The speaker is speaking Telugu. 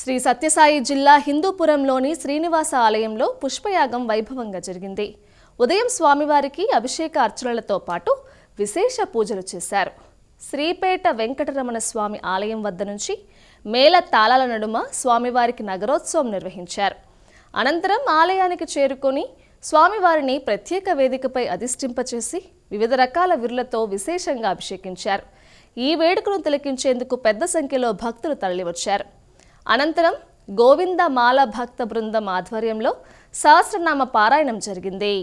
శ్రీ సత్యసాయి జిల్లా హిందూపురంలోని శ్రీనివాస ఆలయంలో పుష్పయాగం వైభవంగా జరిగింది. ఉదయం స్వామివారికి అభిషేక అర్చనలతో పాటు విశేష పూజలు చేశారు. శ్రీపేట వెంకటరమణ స్వామి ఆలయం వద్ద నుంచి మేళ తాళాల నడుమ స్వామివారికి నగరోత్సవం నిర్వహించారు. అనంతరం ఆలయానికి చేరుకొని స్వామివారిని ప్రత్యేక వేదికపై అధిష్ఠింపచేసి వివిధ రకాల విరులతో విశేషంగా అభిషేకించారు. ఈ వేడుకను తిలకించేందుకు పెద్ద సంఖ్యలో భక్తులు తరలివచ్చారు. అనంతరం గోవింద మాల భక్త బృందం ఆధ్వర్యంలో సహస్రనామ పారాయణం జరిగింది.